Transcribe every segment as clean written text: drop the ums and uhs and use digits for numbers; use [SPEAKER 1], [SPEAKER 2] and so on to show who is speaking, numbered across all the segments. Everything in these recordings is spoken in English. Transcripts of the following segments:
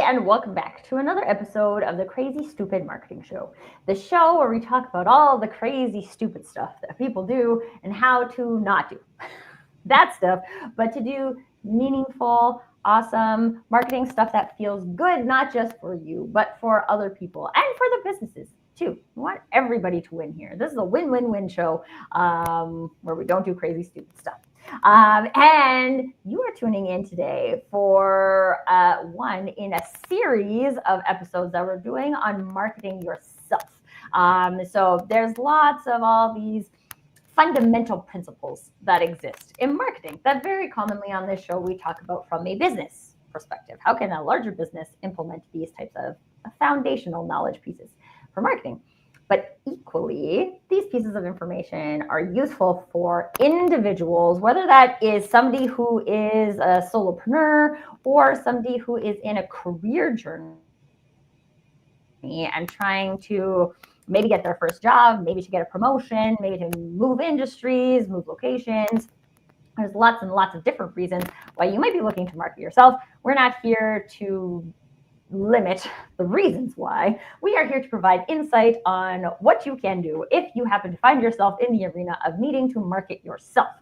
[SPEAKER 1] and welcome back to another episode of the Crazy Stupid Marketing Show, the show where we talk about all the crazy stupid stuff that people do and how to not do that stuff, but to do meaningful, awesome marketing stuff that feels good, not just for you, but for other people and for the businesses too. We want everybody to win here. This is a win-win-win show where we don't do crazy stupid stuff. And you are tuning in today for one in a series of episodes that we're doing on marketing yourself. So there's lots of all these fundamental principles that exist in marketing that very commonly on this show we talk about from a business perspective. How can a larger business implement these types of foundational knowledge pieces for marketing? But equally, these pieces of information are useful for individuals, whether that is somebody who is a solopreneur or somebody who is in a career journey and trying to maybe get their first job, maybe to get a promotion, maybe to move industries, move locations. There's lots and lots of different reasons why you might be looking to market yourself. We're not here to limit the reasons why. We are here to provide insight on what you can do if you happen to find yourself in the arena of needing to market yourself.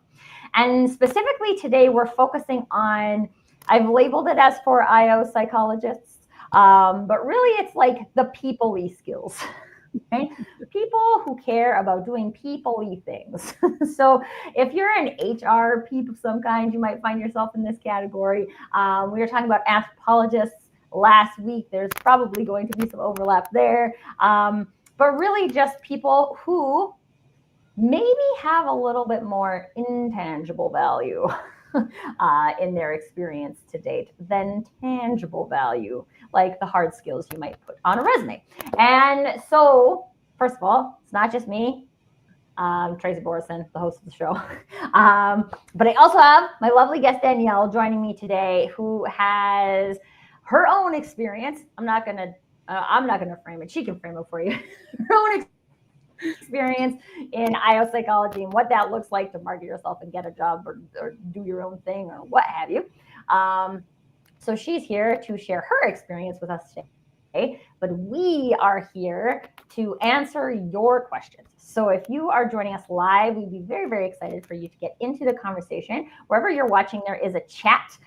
[SPEAKER 1] And specifically today, we're focusing on, I've labeled it as for IO psychologists, but really it's like the people-y skills. Okay? People who care about doing people-y things. So if you're an HR peep of some kind, you might find yourself in this category. We were talking about anthropologists last week. There's probably going to be some overlap there. But really just people who maybe have a little bit more intangible value in their experience to date than tangible value, like the hard skills you might put on a resume. And so, first of all, it's not just me, Tracy Borison, the host of the show, but I also have my lovely guest Danielle joining me today, who has her own experience. I'm not gonna frame it. She can frame it for you. Her own experience in IO psychology and what that looks like to market yourself and get a job or do your own thing or what have you. So she's here to share her experience with us today, but we are here to answer your questions. So if you are joining us live, we'd be very, very excited for you to get into the conversation. Wherever you're watching, there is a chat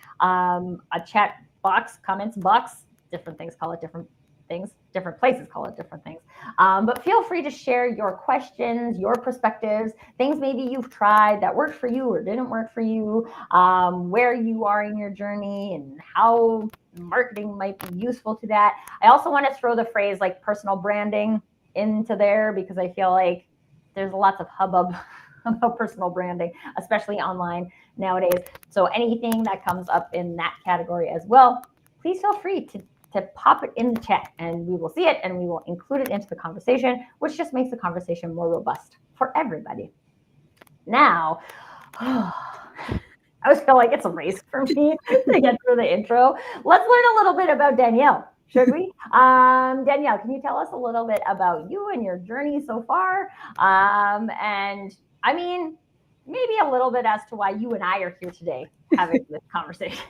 [SPEAKER 1] box, comments box, different things call it different things, different places call it different things. But feel free to share your questions, your perspectives, things maybe you've tried that worked for you or didn't work for you, where you are in your journey and how marketing might be useful to that. I also want to throw the phrase like personal branding into there because I feel like there's lots of hubbub about personal branding, especially online nowadays. So anything that comes up in that category as well, please feel free to pop it in the chat and we will see it and we will include it into the conversation, which just makes the conversation more robust for everybody. Now, I always feel like it's a race for me to get through the intro. Let's learn a little bit about Danielle, should we? Danielle, can you tell us a little bit about you and your journey so far? And I mean, maybe a little bit as to why you and I are here today having this conversation.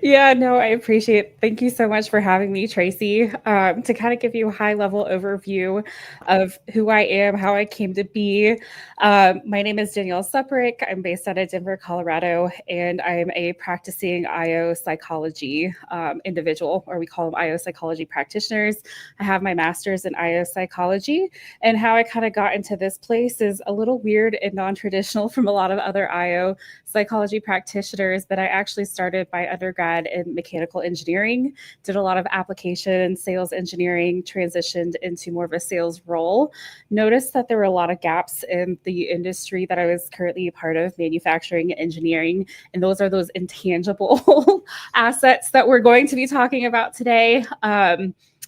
[SPEAKER 2] Yeah, no, I appreciate it. Thank you so much for having me, Tracy. To kind of give you a high-level overview of who I am, how I came to be. My name is Danielle Suprick. I'm based out of Denver, Colorado, and I'm a practicing IO psychology individual, or we call them IO psychology practitioners. I have my master's in IO psychology, and how I kind of got into this place is a little weird and non-traditional from a lot of other IO psychology practitioners, but I actually started my undergrad in mechanical engineering, did a lot of application, sales engineering, transitioned into more of a sales role. Noticed that there were a lot of gaps in the industry that I was currently a part of, manufacturing, engineering, and those are those intangible assets that we're going to be talking about today.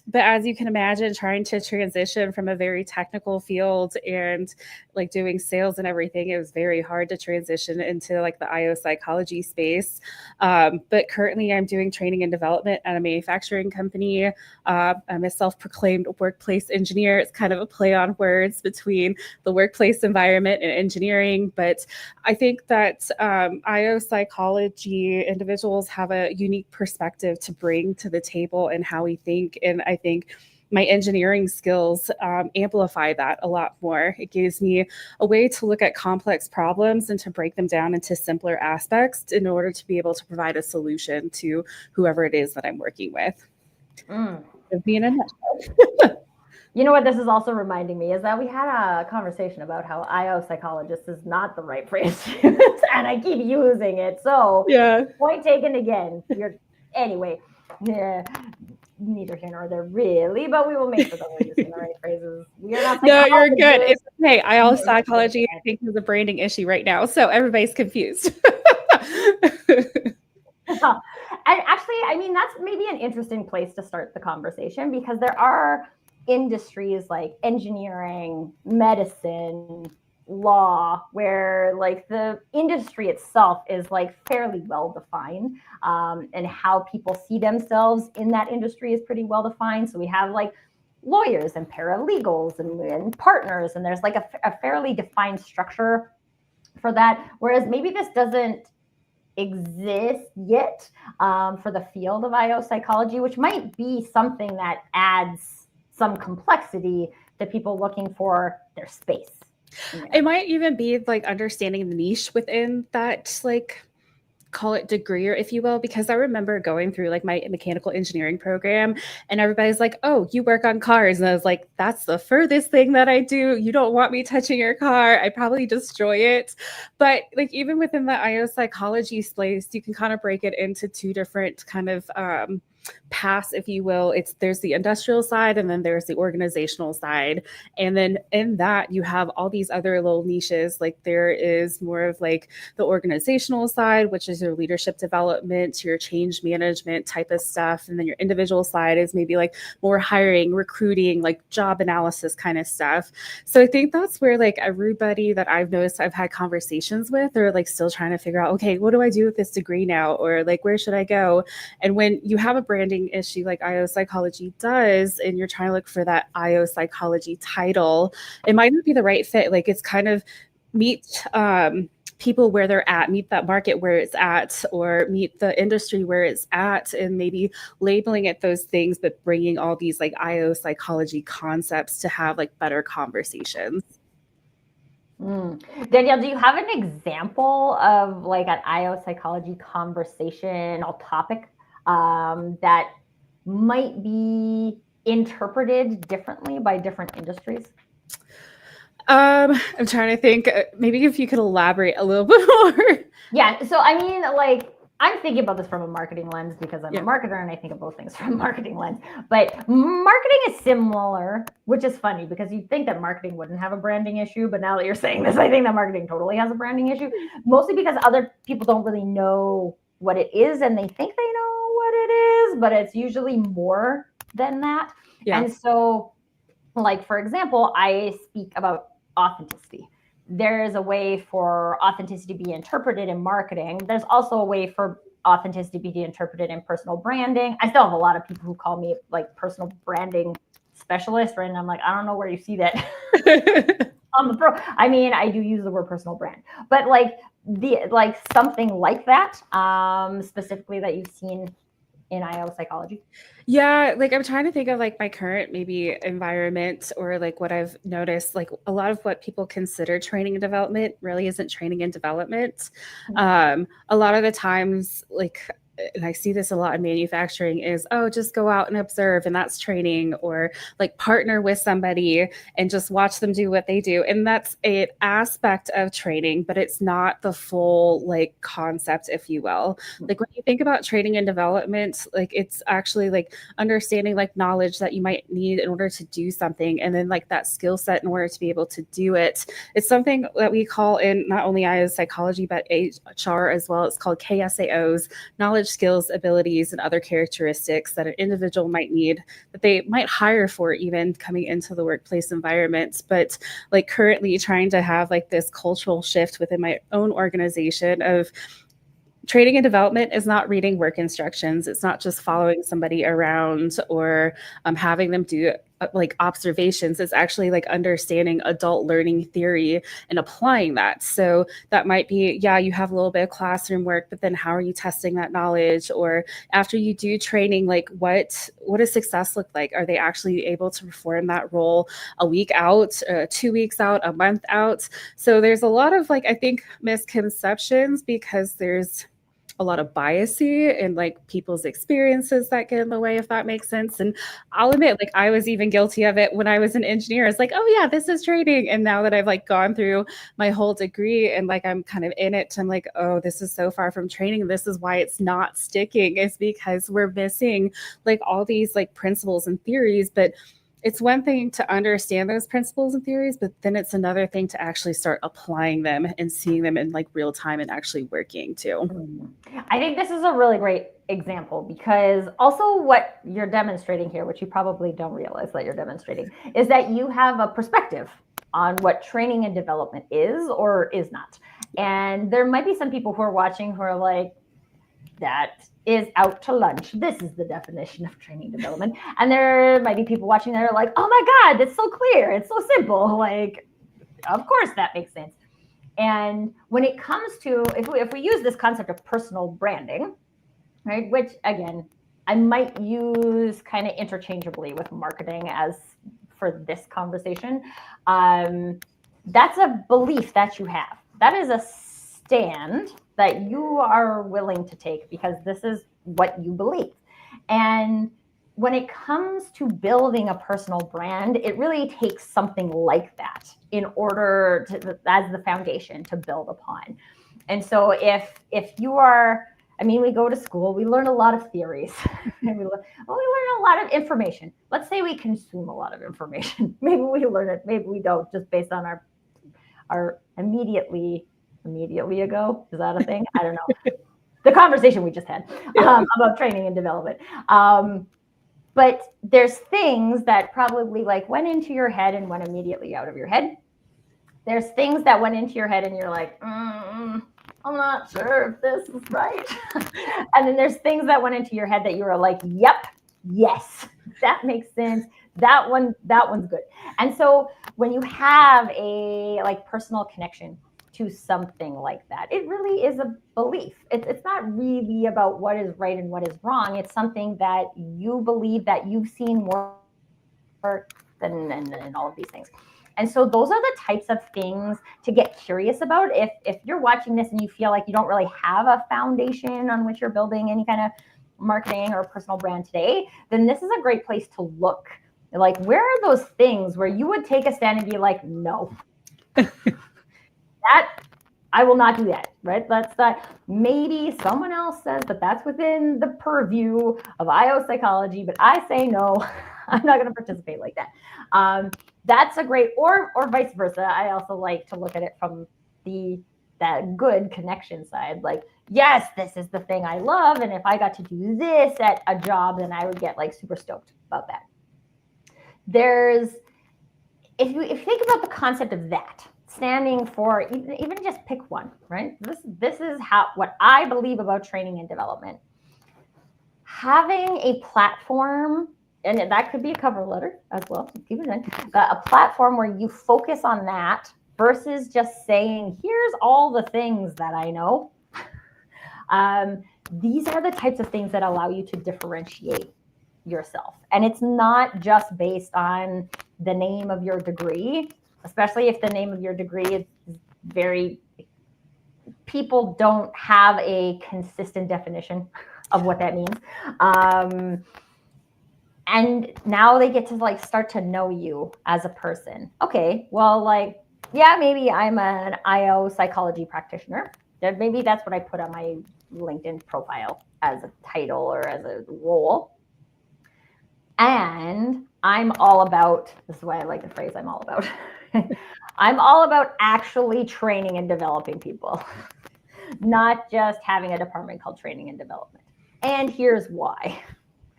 [SPEAKER 2] But as you can imagine, trying to transition from a very technical field and like doing sales and everything, it was very hard to transition into like the IO psychology space. But currently, I'm doing training and development at a manufacturing company. I'm a self-proclaimed workplace engineer. It's kind of a play on words between the workplace environment and engineering. But I think that IO psychology individuals have a unique perspective to bring to the table and how we think. And I think my engineering skills amplify that a lot more. It gives me a way to look at complex problems and to break them down into simpler aspects in order to be able to provide a solution to whoever it is that I'm working with. Be in a nutshell.
[SPEAKER 1] You know what this is also reminding me is that we had a conversation about how IO psychologist is not the right phrase to use, and I keep using it. So
[SPEAKER 2] yeah,
[SPEAKER 1] point taken again. Anyway, yeah, neither here nor there really, but we will make sure that we're using the right phrases. We are not.
[SPEAKER 2] No, you're good. It's okay. IO psychology, I think, is a branding issue right now, so everybody's confused.
[SPEAKER 1] And actually, I mean, that's maybe an interesting place to start the conversation, because there are industries like engineering, medicine, law, where like the industry itself is like fairly well defined, and how people see themselves in that industry is pretty well defined. So we have like lawyers and paralegals and partners, and there's like a fairly defined structure for that. Whereas maybe this doesn't exist yet for the field of IO psychology, which might be something that adds some complexity to people looking for their space.
[SPEAKER 2] It might even be like understanding the niche within that, like, call it degree, or if you will, because I remember going through like my mechanical engineering program and everybody's like, oh, you work on cars. And I was like, that's the furthest thing that I do. You don't want me touching your car. I probably destroy it. But like even within the IO psychology space, you can kind of break it into two different kind of paths, if you will. There's the industrial side and then there's the organizational side. And then in that you have all these other little niches. Like there is more of like the organizational side, which is your leadership development, your change management type of stuff. And then your individual side is maybe like more hiring, recruiting, like job analysis kind of stuff. So I think that's where like everybody that I've noticed I've had conversations with are like still trying to figure out, okay, what do I do with this degree now? Or like, where should I go? And when you have a branding issue like IO psychology does, and you're trying to look for that IO psychology title, it might not be the right fit. Like it's kind of meet people where they're at, meet that market where it's at, or meet the industry where it's at, and maybe labeling it those things, but bringing all these like IO psychology concepts to have like better conversations.
[SPEAKER 1] Danielle, do you have an example of like an IO psychology conversational topic that might be interpreted differently by different industries?
[SPEAKER 2] I'm trying to think. Maybe if you could elaborate a little bit more.
[SPEAKER 1] Yeah. So I mean, like, I'm thinking about this from a marketing lens because I'm a marketer and I think of both things from a marketing lens. But marketing is similar, which is funny because you'd think that marketing wouldn't have a branding issue. But now that you're saying this, I think that marketing totally has a branding issue, mostly because other people don't really know what it is and they think they know what it is, but it's usually more than that. Yeah. And so, like, for example, I speak about authenticity. There is a way for authenticity to be interpreted in marketing. There's also a way for authenticity to be interpreted in personal branding. I still have a lot of people who call me like personal branding specialist, right? And I'm like, I don't know where you see that on the pro. I mean, I do use the word personal brand, but like something like that, specifically that you've seen in IO psychology?
[SPEAKER 2] Yeah, like I'm trying to think of like my current maybe environment, or like what I've noticed, like a lot of what people consider training and development really isn't training and development. A lot of the times, like, and I see this a lot in manufacturing, is, oh, just go out and observe, and that's training, or like partner with somebody and just watch them do what they do. And that's an aspect of training, but it's not the full like concept, if you will. Like when you think about training and development, like it's actually like understanding like knowledge that you might need in order to do something, and then like that skill set in order to be able to do it. It's something that we call in not only IO psychology, but HR as well. It's called KSAOs, knowledge, skills, abilities, and other characteristics that an individual might need, that they might hire for even coming into the workplace environment. But like currently trying to have like this cultural shift within my own organization of training and development is not reading work instructions. It's not just following somebody around or having them do like observations. It's actually like understanding adult learning theory and applying that. So that might be, yeah, you have a little bit of classroom work, but then how are you testing that knowledge? Or after you do training, like what does success look like? Are they actually able to perform that role a week out, 2 weeks out, a month out? So there's a lot of like, I think, misconceptions because there's a lot of biasy and like people's experiences that get in the way, if that makes sense. And I'll admit, like I was even guilty of it when I was an engineer. It's like, oh yeah, this is training. And now that I've like gone through my whole degree and like I'm kind of in it, I'm like, oh, this is so far from training. This is why it's not sticking. It's because we're missing like all these like principles and theories. But it's one thing to understand those principles and theories, but then it's another thing to actually start applying them and seeing them in like real time and actually working too.
[SPEAKER 1] I think this is a really great example because also what you're demonstrating here, which you probably don't realize that you're demonstrating, is that you have a perspective on what training and development is or is not. And there might be some people who are watching who are like, that is out to lunch. This is the definition of training development. And there might be people watching that are like, oh my God, it's so clear. It's so simple. Like, of course that makes sense. And when it comes to, if we use this concept of personal branding, right, which again, I might use kind of interchangeably with marketing as for this conversation, that's a belief that you have. That is a stand that you are willing to take because this is what you believe. And when it comes to building a personal brand, it really takes something like that in order to, as the foundation to build upon. And so if you are, I mean, we go to school, we learn a lot of theories, and we learn a lot of information. Let's say we consume a lot of information. Maybe we learn it, maybe we don't, just based on our immediately ago. Is that a thing? I don't know. The conversation we just had about training and development. But there's things that probably like went into your head and went immediately out of your head. There's things that went into your head and you're like, I'm not sure if this is right. And then there's things that went into your head that you were like, yep, yes, that makes sense. That one's good. And so when you have a like personal connection to something like that, it really is a belief. It's not really about what is right and what is wrong. It's something that you believe, that you've seen more than all of these things. And so those are the types of things to get curious about. If you're watching this and you feel like you don't really have a foundation on which you're building any kind of marketing or personal brand today, then this is a great place to look. Like, where are those things where you would take a stand and be like, no, that I will not do that, right? That's that. Maybe someone else says that that's within the purview of IO psychology, but I say no, I'm not going to participate like that. That's a great, or vice versa. I also like to look at it from that good connection side. Like, yes, this is the thing I love, and if I got to do this at a job, then I would get like super stoked about that. If you think about the concept of that, standing for, even just pick one, right? This is what I believe about training and development. Having a platform, and that could be a cover letter as well, keep it in, a platform where you focus on that versus just saying, here's all the things that I know. These are the types of things that allow you to differentiate yourself. And it's not just based on the name of your degree, especially if the name of your degree is very, people don't have a consistent definition of what that means. And now they get to like start to know you as a person. Okay, well, like, yeah, maybe I'm an IO psychology practitioner. Maybe that's what I put on my LinkedIn profile as a title or as a role. And I'm all about, this is why I like the phrase I'm all about. I'm all about actually training and developing people, not just having a department called training and development. and here's why.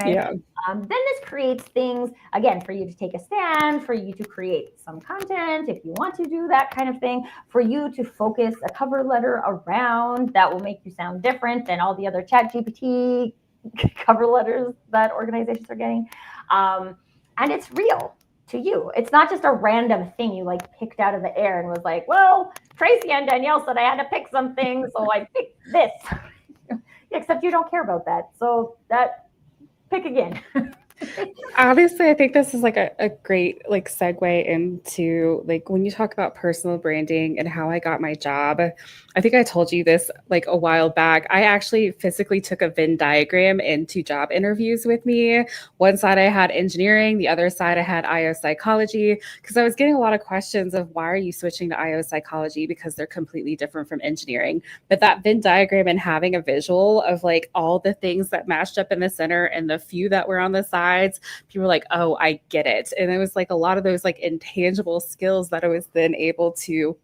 [SPEAKER 1] Okay.
[SPEAKER 2] Yeah.
[SPEAKER 1] Then this creates things, again, for you to take a stand, for you to create some content, if you want to do that kind of thing, for you to focus a cover letter around that will make you sound different than all the other ChatGPT cover letters that organizations are getting. And it's real to you. It's not just a random thing you like picked out of the air and was like, well, Tracy and Danielle said I had to pick something, so I picked this. Except you don't care about that. So that pick again.
[SPEAKER 2] Honestly, I think this is like a great like segue into like when you talk about personal branding and how I got my job. I think I told you this like a while back. I actually physically took a Venn diagram into job interviews with me. One side I had engineering, the other side I had IO psychology, because I was getting a lot of questions of why are you switching to IO psychology, because they're completely different from engineering. But that Venn diagram and having a visual of like all the things that matched up in the center and the few that were on the sides, people were like, oh, I get it. And it was like a lot of those like intangible skills that I was then able to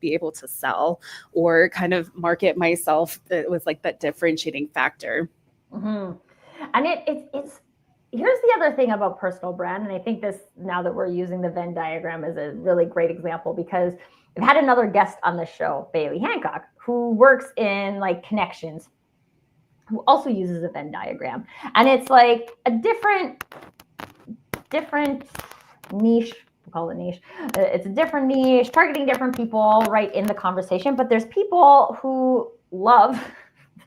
[SPEAKER 2] sell or kind of market myself. That was like that differentiating factor.
[SPEAKER 1] Mm-hmm. And it's here's the other thing about personal brand. And I think this, now that we're using the Venn diagram, is a really great example, because I've had another guest on the show, Bailey Hancock, who works in like connections, who also uses a Venn diagram. And it's like a different niche. We'll call it niche. It's a different niche, targeting different people right in the conversation. But there's people who love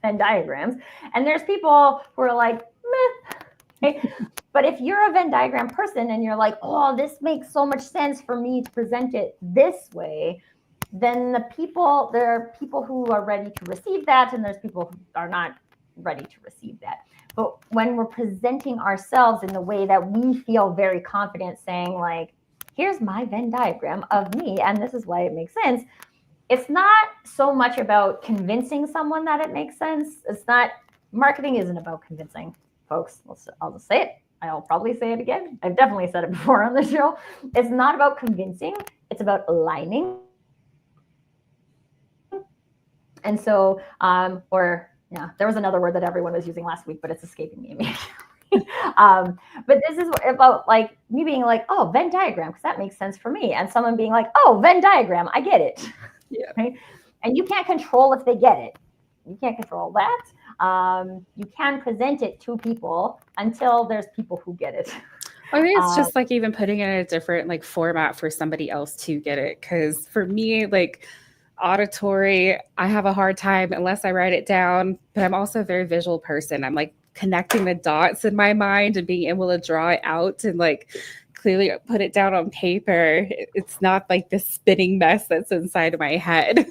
[SPEAKER 1] Venn diagrams, and there's people who are like, meh. Okay? But if you're a Venn diagram person and you're like, oh, this makes so much sense for me to present it this way, then there are people who are ready to receive that, and there's people who are not ready to receive that. But when we're presenting ourselves in the way that we feel very confident, saying like, here's my Venn diagram of me, and this is why it makes sense, it's not so much about convincing someone that it makes sense. It's not, marketing isn't about convincing folks. I'll just say it. I'll probably say it again. I've definitely said it before on the show. It's not about convincing. It's about aligning. And so, there was another word that everyone was using last week, but it's escaping me immediately. But this is about like me being like, oh, Venn diagram, because that makes sense for me. And someone being like, oh, Venn diagram, I get it.
[SPEAKER 2] Yeah.
[SPEAKER 1] Right? And you can't control if they get it. You can't control that. You can present it to people until there's people who get it.
[SPEAKER 2] I think it's just like even putting it in a different like format for somebody else to get it. Because for me, like auditory, I have a hard time unless I write it down, but I'm also a very visual person. I'm like connecting the dots in my mind and being able to draw it out and like clearly put it down on paper. It's not like this spinning mess that's inside of my head.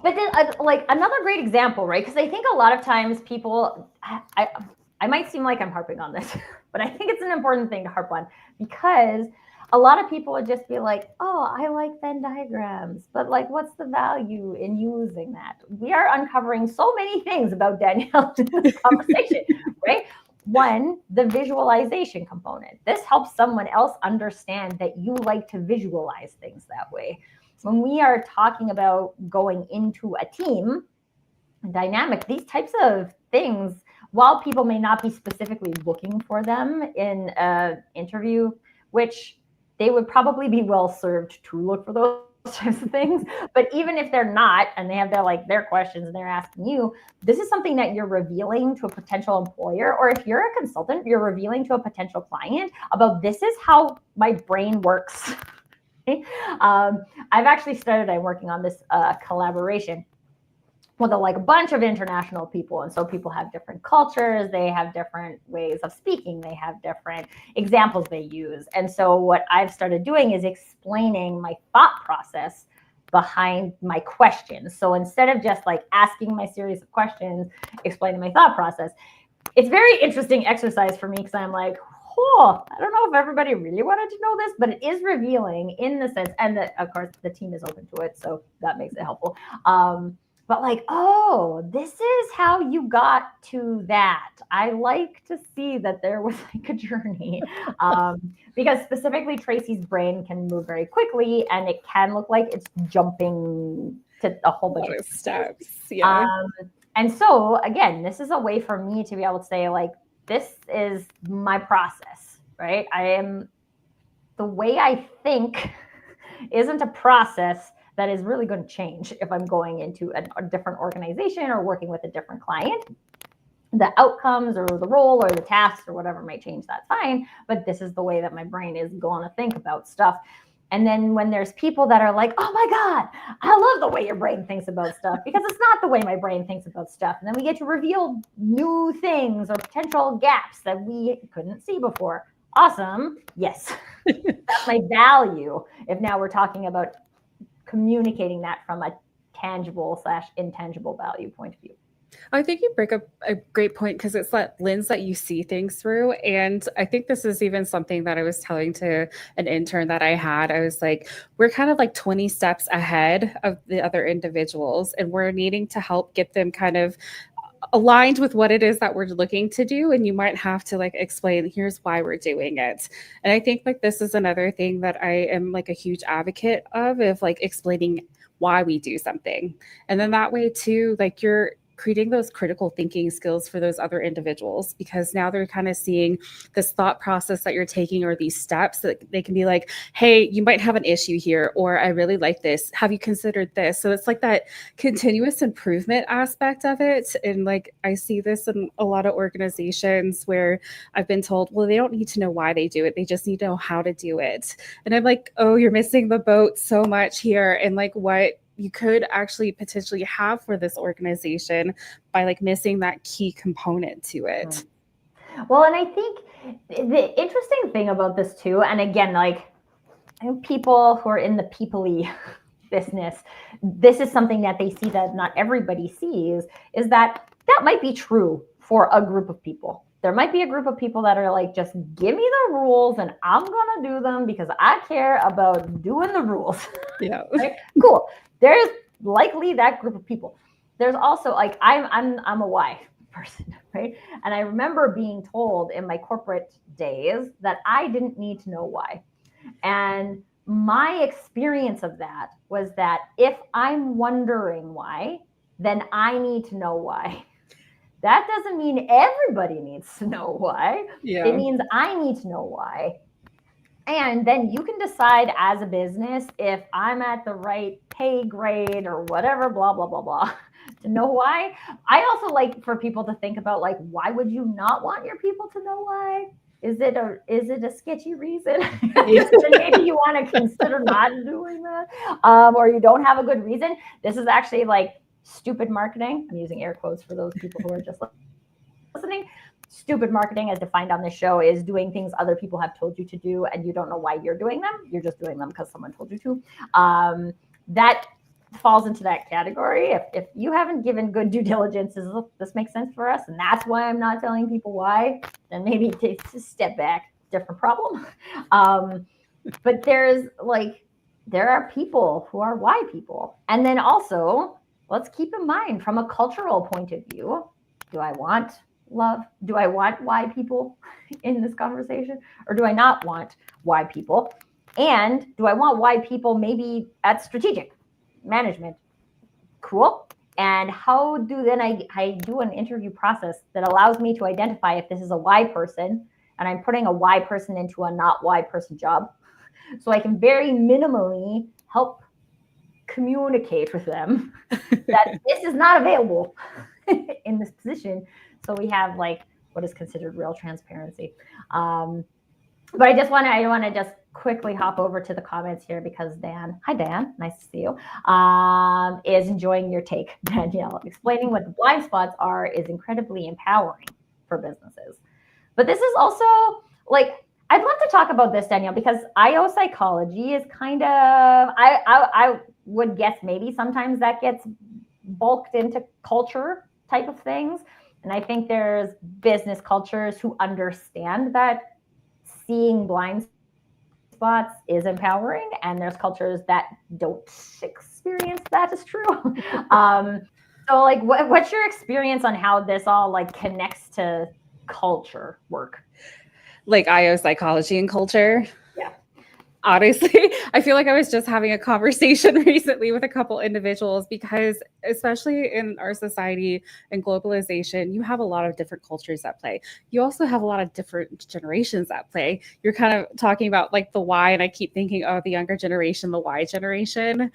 [SPEAKER 1] But then, like another great example, right? Because I think a lot of times people, I might seem like I'm harping on this, but I think it's an important thing to harp on, because a lot of people would just be like, oh, I like Venn diagrams, but like, what's the value in using that? We are uncovering so many things about Danielle in this conversation, right? One, the visualization component. This helps someone else understand that you like to visualize things that way. When we are talking about going into a team dynamic, these types of things, while people may not be specifically looking for them in an interview, which they would probably be well served to look for those types of things. But even if they're not, and they have their questions and they're asking you, this is something that you're revealing to a potential employer, or if you're a consultant, you're revealing to a potential client about, this is how my brain works. I've actually I'm working on this collaboration with a bunch of international people. And so people have different cultures, they have different ways of speaking, they have different examples they use. And so what I've started doing is explaining my thought process behind my questions. So instead of just like asking my series of questions, explaining my thought process, it's very interesting exercise for me, because I'm like, oh, I don't know if everybody really wanted to know this, but it is revealing in the sense, and of course the team is open to it, so that makes it helpful. But like, oh, this is how you got to that. I like to see that there was like a journey, because specifically Tracy's brain can move very quickly, and it can look like it's jumping to a whole bunch of
[SPEAKER 2] steps. Yeah.
[SPEAKER 1] And so again, this is a way for me to be able to say, like, this is my process, right? The way I think isn't a process that is really going to change if I'm going into a different organization or working with a different client. The outcomes or the role or the tasks or whatever might change, that's fine. But this is the way that my brain is going to think about stuff. And then when there's people that are like, oh my God, I love the way your brain thinks about stuff, because it's not the way my brain thinks about stuff. And then we get to reveal new things or potential gaps that we couldn't see before. Awesome. Yes. That's my value. If now we're talking about communicating that from a tangible / intangible value point of view.
[SPEAKER 2] I think you bring up a great point, because it's that lens that you see things through. And I think this is even something that I was telling to an intern that I had. I was like, we're kind of like 20 steps ahead of the other individuals, and we're needing to help get them kind of aligned with what it is that we're looking to do. And you might have to like explain, here's why we're doing it. And I think like this is another thing that I am like a huge advocate of like explaining why we do something. And then that way too, like you're creating those critical thinking skills for those other individuals, because now they're kind of seeing this thought process that you're taking, or these steps that they can be like, hey, you might have an issue here, or I really like this. Have you considered this? So it's like that continuous improvement aspect of it. And like, I see this in a lot of organizations where I've been told, well, they don't need to know why they do it. They just need to know how to do it. And I'm like, oh, you're missing the boat so much here. And like what you could actually potentially have for this organization by like missing that key component to it.
[SPEAKER 1] Well, and I think the interesting thing about this too, and again, like people who are in the people-y business, this is something that they see that not everybody sees, is that might be true for a group of people. There might be a group of people that are like, just give me the rules and I'm going to do them because I care about doing the rules.
[SPEAKER 2] Yeah.
[SPEAKER 1] Right? Cool. There's likely that group of people. There's also like, I'm a why person, right? And I remember being told in my corporate days that I didn't need to know why. And my experience of that was that if I'm wondering why, then I need to know why. That doesn't mean everybody needs to know why.
[SPEAKER 2] Yeah.
[SPEAKER 1] It means I need to know why. And then you can decide as a business if I'm at the right pay grade or whatever, blah, blah, blah, blah, to know why. I also like for people to think about, like, why would you not want your people to know why? Is it a sketchy reason? Maybe you want to consider not doing that, or you don't have a good reason. This is actually like stupid marketing. I'm using air quotes for those people who are just listening. Stupid marketing, as defined on this show, is doing things other people have told you to do and you don't know why you're doing them. You're just doing them because someone told you to. That falls into that category. If you haven't given good due diligence, this makes sense for us, and that's why I'm not telling people why, then maybe take a step back, different problem. But there are people who are why people. And then also, let's keep in mind from a cultural point of view, do I want love? Do I want why people in this conversation, or do I not want why people? And do I want why people maybe at strategic management? Cool. And how do then I do an interview process that allows me to identify if this is a why person and I'm putting a why person into a not why person job, so I can very minimally help communicate with them that this is not available in this position. So we have like what is considered real transparency. But I want to just quickly hop over to the comments here, because Dan, hi Dan, nice to see you, is enjoying your take, Danielle. Explaining what the blind spots are is incredibly empowering for businesses. But this is also like, I'd love to talk about this, Danielle, because IO psychology is kind of, I would guess maybe sometimes that gets bulked into culture type of things. And I think there's business cultures who understand that seeing blind spots is empowering, and there's cultures that don't experience that as true. So like, what's your experience on how this all like connects to culture work?
[SPEAKER 2] Like IO psychology and culture?
[SPEAKER 1] Yeah.
[SPEAKER 2] Honestly, I feel like I was just having a conversation recently with a couple individuals because, especially in our society and globalization, you have a lot of different cultures at play. You also have a lot of different generations at play. You're kind of talking about like the Y, and I keep thinking, oh, the younger generation, the Y generation.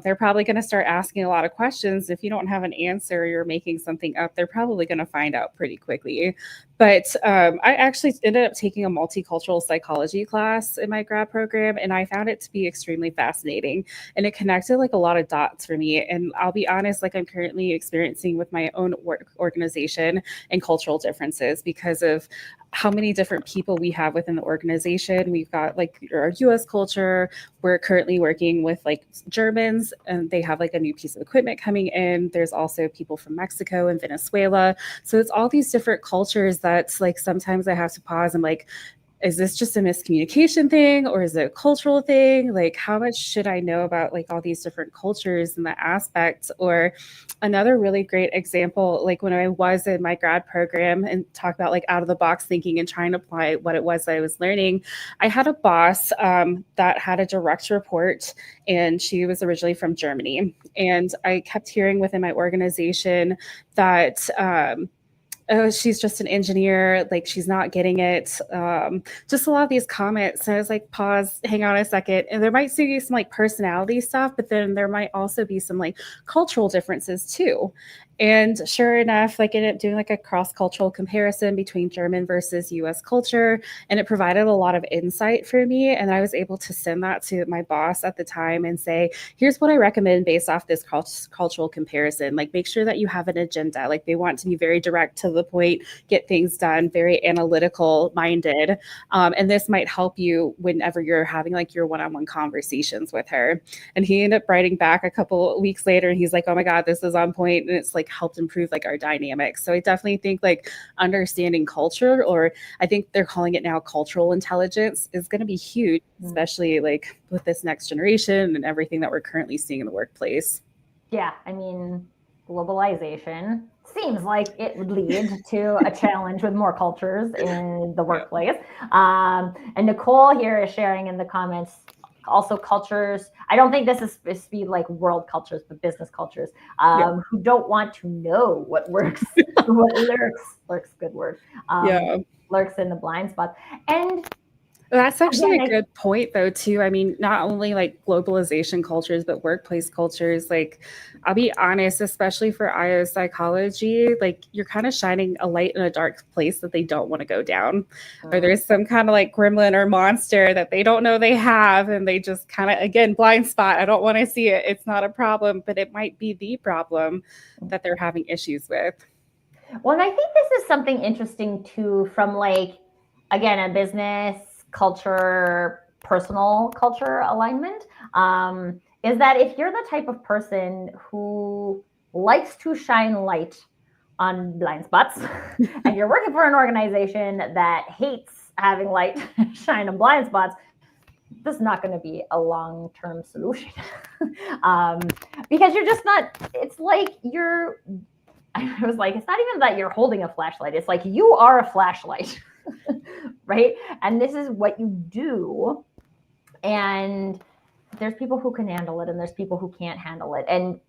[SPEAKER 2] They're probably going to start asking a lot of questions. If you don't have an answer, you're making something up, they're probably going to find out pretty quickly. But I actually ended up taking a multicultural psychology class in my grad program, and I found it to be extremely fascinating. And it connected like a lot of dots for me. And I'll be honest, like I'm currently experiencing with my own work organization and cultural differences because of how many different people we have within the organization. We've got like our US culture. We're currently working with like Germans, and they have like a new piece of equipment coming in. There's also people from Mexico and Venezuela. So it's all these different cultures that's like sometimes I have to pause and like, is this just a miscommunication thing or is it a cultural thing? Like, how much should I know about like all these different cultures and the aspects? Or another really great example, like when I was in my grad program and talk about like out of the box thinking and trying to apply what it was I was learning, I had a boss that had a direct report, and she was originally from Germany. And I kept hearing within my organization that, oh, she's just an engineer, like she's not getting it. Just a lot of these comments. And I was like, pause, hang on a second. And there might be some like personality stuff, but then there might also be some like cultural differences too. And sure enough, like ended up doing like a cross-cultural comparison between German versus US culture. And it provided a lot of insight for me. And I was able to send that to my boss at the time and say, here's what I recommend based off this cultural comparison. Like make sure that you have an agenda. Like they want to be very direct to the point, get things done, very analytical minded. And this might help you whenever you're having like your one-on-one conversations with her. And he ended up writing back a couple of weeks later, and he's like, oh my God, this is on point. And it's like helped improve like our dynamics. So I definitely think like understanding culture, or I think they're calling it now cultural intelligence, is going to be huge, especially like with this next generation and everything that we're currently seeing in the workplace.
[SPEAKER 1] Yeah, I mean, globalization seems like it would lead to a challenge with more cultures in the workplace. And Nicole here is sharing in the comments also cultures. I don't think this is supposed to be like world cultures, but business cultures who don't want to know what works, what lurks, good word, lurks in the blind spots. And
[SPEAKER 2] that's actually a good point though too. I mean, not only like globalization cultures, but workplace cultures. Like, I'll be honest, especially for IO psychology, like you're kind of shining a light in a dark place that they don't want to go down. Or there's some kind of like gremlin or monster that they don't know they have, and they just kind of, again, blind spot. I don't want to see it. It's not a problem, but it might be the problem that they're having issues with.
[SPEAKER 1] Well, and I think this is something interesting too, from like, again, a business culture, personal culture alignment, is that if you're the type of person who likes to shine light on blind spots and you're working for an organization that hates having light shine on blind spots, this is not going to be a long-term solution. Because you're just not, it's like I was like, it's not even that you're holding a flashlight. It's like you are a flashlight. Right? And this is what you do. And there's people who can handle it and there's people who can't handle it. And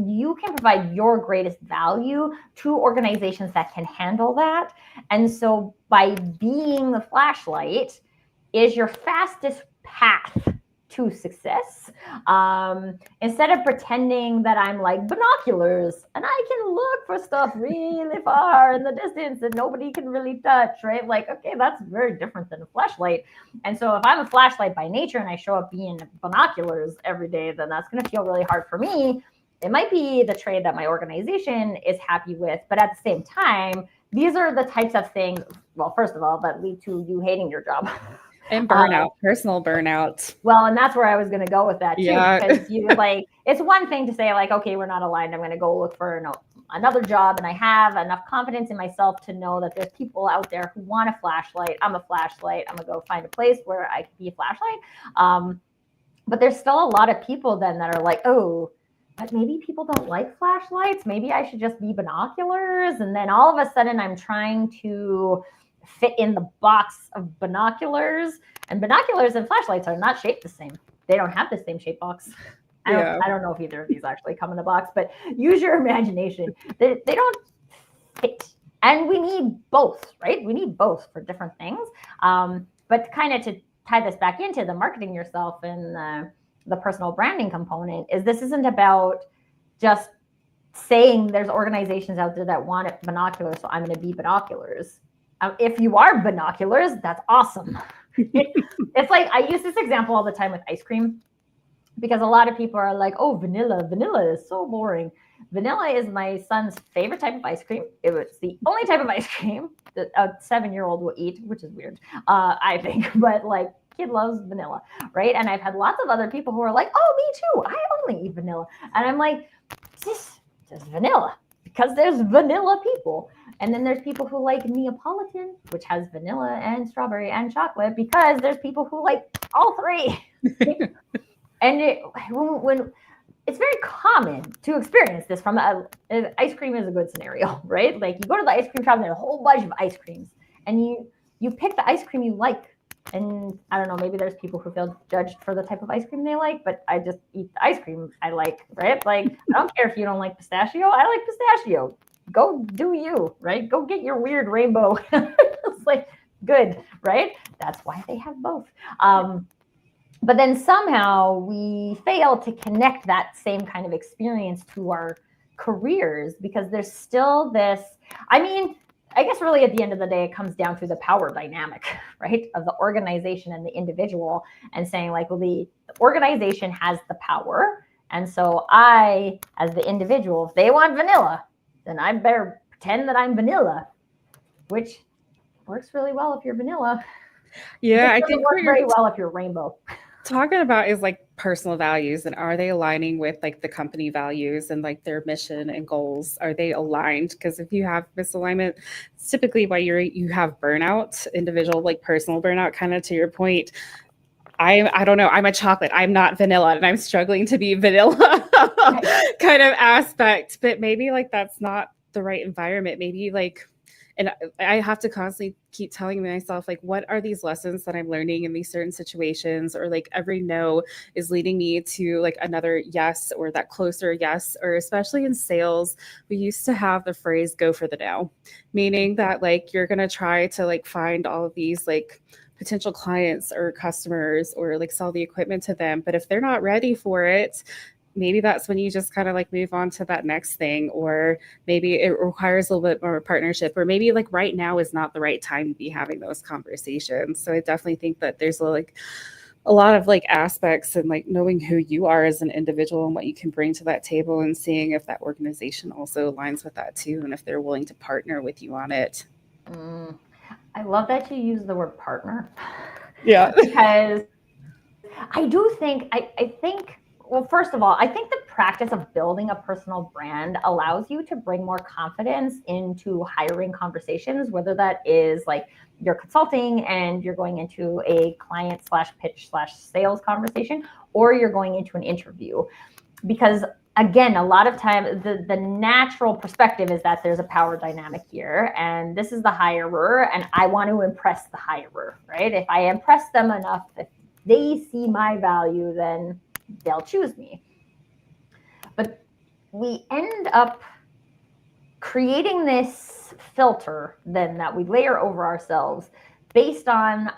[SPEAKER 1] you can provide your greatest value to organizations that can handle that. And so by being the flashlight is your fastest path to success. Instead of pretending that I'm like binoculars and I can look for stuff really far in the distance that nobody can really touch, right? Like, okay, that's very different than a flashlight. And so if I'm a flashlight by nature and I show up being binoculars every day, then that's going to feel really hard for me. It might be the trade that my organization is happy with, but at the same time, these are the types of things, well, first of all, that lead to you hating your job.
[SPEAKER 2] And burnout, personal burnout.
[SPEAKER 1] Well, and that's where I was going to go with that too.
[SPEAKER 2] Yeah.
[SPEAKER 1] Because you like, it's one thing to say like, okay, we're not aligned. I'm going to go look for another job. And I have enough confidence in myself to know that there's people out there who want a flashlight. I'm a flashlight. I'm going to go find a place where I can be a flashlight. But there's still a lot of people then that are like, oh, but maybe people don't like flashlights. Maybe I should just be binoculars. And then all of a sudden I'm trying to fit in the box of binoculars, and binoculars and flashlights are not shaped the same. They don't have the same shape box. I don't know if either of these actually come in a box, but use your imagination. They don't fit. And we need both, right? We need both for different things. But kind of to tie this back into the marketing yourself and the personal branding component, is this isn't about just saying there's organizations out there that want binoculars, so I'm going to be binoculars. If you are binoculars, that's awesome. It's like, I use this example all the time with ice cream, because a lot of people are like, oh, vanilla is so boring. Vanilla is my son's favorite type of ice cream. It was the only type of ice cream that a 7-year-old will eat, which is weird, I think. But like, kid loves vanilla, right? And I've had lots of other people who are like, oh, me too. I only eat vanilla. And I'm like, just vanilla, because there's vanilla people. And then there's people who like Neapolitan, which has vanilla and strawberry and chocolate, because there's people who like all three. And when it's very common to experience this from ice cream is a good scenario, right? Like, you go to the ice cream shop and there's a whole bunch of ice creams, and you pick the ice cream you like. And I don't know, maybe there's people who feel judged for the type of ice cream they like, but I just eat the ice cream I like, right? Like, I don't care if you don't like pistachio. I like pistachio. Go do you, right? Go get your weird rainbow. It's like, good, right? That's why they have both. But then somehow we fail to connect that same kind of experience to our careers, because there's still this, I guess really at the end of the day, it comes down to the power dynamic, right, of the organization and the individual, and saying like, well, the organization has the power. And so I, as the individual, if they want vanilla, then I better pretend that I'm vanilla, which works really well if you're vanilla.
[SPEAKER 2] Yeah, I think
[SPEAKER 1] works very well if you're rainbow.
[SPEAKER 2] Talking about is like personal values, and are they aligning with like the company values and like their mission and goals? Are they aligned? Because if you have misalignment, it's typically why you have burnout, individual, like personal burnout, kind of to your point. I don't know. I'm a chocolate. I'm not vanilla, and I'm struggling to be vanilla kind of aspect. But maybe like that's not the right environment. Maybe like, and I have to constantly keep telling myself, like, what are these lessons that I'm learning in these certain situations? Or like every no is leading me to like another yes, or that closer yes. Or especially in sales, we used to have the phrase go for the no, meaning that like you're going to try to like find all of these like potential clients or customers or like sell the equipment to them. But if they're not ready for it, maybe that's when you just kind of like move on to that next thing, or maybe it requires a little bit more partnership, or maybe like right now is not the right time to be having those conversations. So I definitely think that there's like a lot of like aspects and like knowing who you are as an individual and what you can bring to that table, and seeing if that organization also aligns with that too, and if they're willing to partner with you on it.
[SPEAKER 1] I love that you use the word partner.
[SPEAKER 2] Yeah.
[SPEAKER 1] Because I do think, I think, well, first of all, I think the practice of building a personal brand allows you to bring more confidence into hiring conversations, whether that is like you're consulting and you're going into a client / pitch / sales conversation, or you're going into an interview. Because again, a lot of time, the natural perspective is that there's a power dynamic here, and this is the hirer, and I want to impress the hirer, right? If I impress them enough, if they see my value, then they'll choose me. But we end up creating this filter then that we layer over ourselves based on,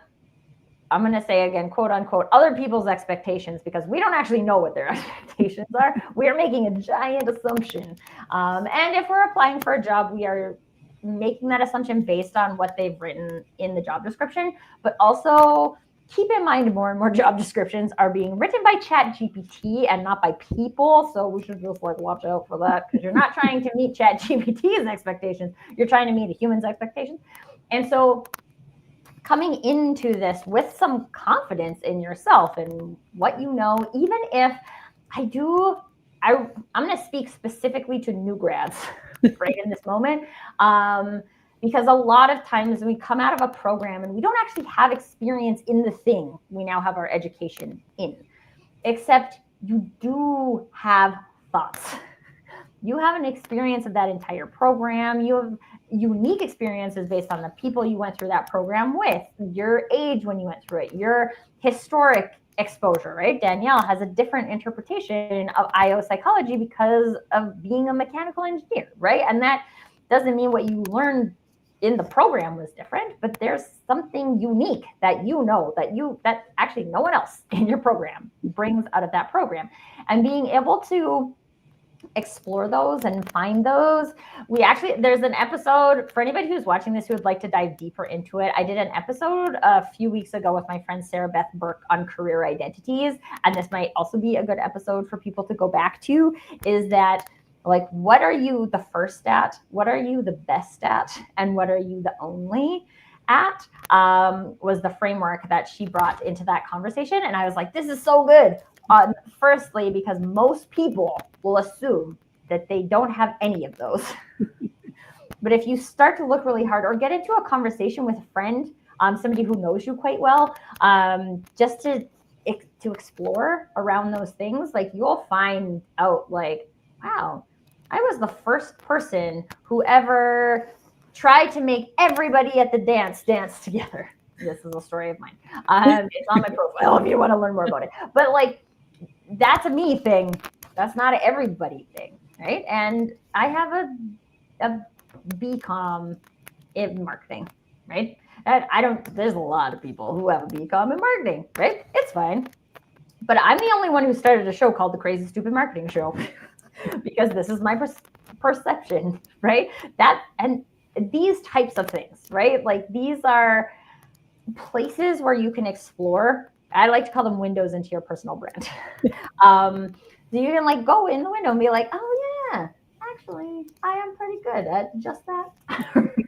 [SPEAKER 1] I'm going to say again, quote unquote, other people's expectations, because we don't actually know what their expectations are. We are making a giant assumption. And if we're applying for a job, we are making that assumption based on what they've written in the job description. But also keep in mind, more and more job descriptions are being written by ChatGPT and not by people. So we should just like watch out for that, because you're not trying to meet ChatGPT's expectations. You're trying to meet a human's expectations. And so coming into this with some confidence in yourself and what you know, even if I'm going to speak specifically to new grads right in this moment, because a lot of times we come out of a program and we don't actually have experience in the thing we now have our education in, except you do have thoughts. You have an experience of that entire program. You have unique experiences based on the people you went through that program with, your age when you went through it, your historic exposure, right? Danielle has a different interpretation of IO psychology because of being a mechanical engineer, right? And that doesn't mean what you learned in the program was different, but there's something unique that that actually no one else in your program brings out of that program. And being able to explore those and find those. There's an episode for anybody who's watching this who would like to dive deeper into it. I did an episode a few weeks ago with my friend Sarah Beth Burke on career identities. And this might also be a good episode for people to go back to, is that like, what are you the first at? What are you the best at? And what are you the only at? Was the framework that she brought into that conversation. And I was like, this is so good. Firstly, because most people will assume that they don't have any of those. But if you start to look really hard or get into a conversation with a friend, somebody who knows you quite well, just to explore around those things, like you'll find out like, wow, I was the first person who ever tried to make everybody at the dance together. This is a story of mine. It's on my profile if you want to learn more about it. But like, that's a me thing. That's not an everybody thing, right? And I have a BCom in marketing, right? And there's a lot of people who have a BCom in marketing, right? It's fine. But I'm the only one who started a show called The Crazy Stupid Marketing Show because this is my perception, right? And these types of things, right? Like these are places where you can explore. I like to call them windows into your personal brand. So you can like go in the window and be like, oh yeah, actually, I am pretty good at just that.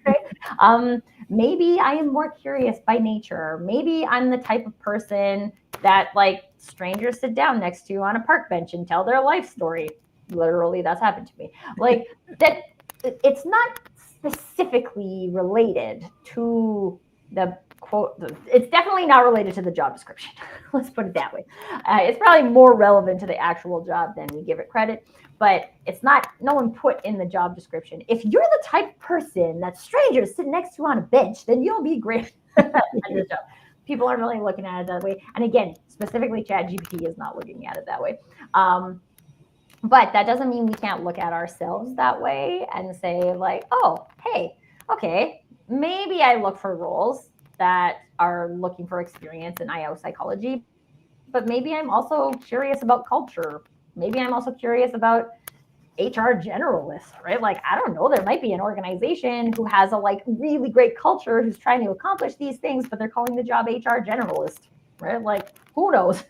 [SPEAKER 1] Right? Maybe I am more curious by nature. Maybe I'm the type of person that like strangers sit down next to on a park bench and tell their life story. Literally, that's happened to me. Like that, it's not specifically related to the quote. It's definitely not related to the job description. Let's put it that way. It's probably more relevant to the actual job than we give it credit, but it's not, no one put in the job description, if you're the type of person that strangers sit next to on a bench, then you'll be great at your job. People aren't really looking at it that way. And again, specifically ChatGPT is not looking at it that way. But that doesn't mean we can't look at ourselves that way and say like, oh, hey, okay, maybe I look for roles that are looking for experience in IO psychology, but maybe I'm also curious about culture. Maybe I'm also curious about HR generalists, right? Like, I don't know, there might be an organization who has a like really great culture who's trying to accomplish these things, but they're calling the job HR generalist, right? Like, who knows?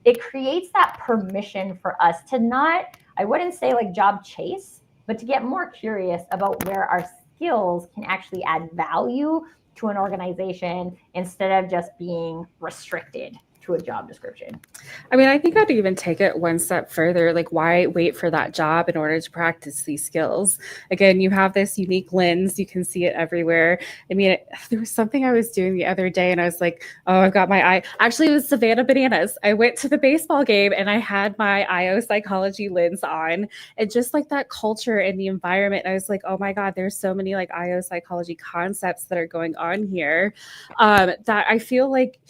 [SPEAKER 1] It creates that permission for us to not, I wouldn't say like job chase, but to get more curious about where our skills can actually add value to an organization instead of just being restricted to a job description.
[SPEAKER 2] I mean, I think I'd even take it one step further. Like, why wait for that job in order to practice these skills? Again, you have this unique lens. You can see it everywhere. I mean, there was something I was doing the other day and I was like, oh, I've got my eye. Actually, it was Savannah Bananas. I went to the baseball game and I had my IO psychology lens on, and just like that culture and the environment. I was like, oh my God, there's so many like IO psychology concepts that are going on here that I feel like,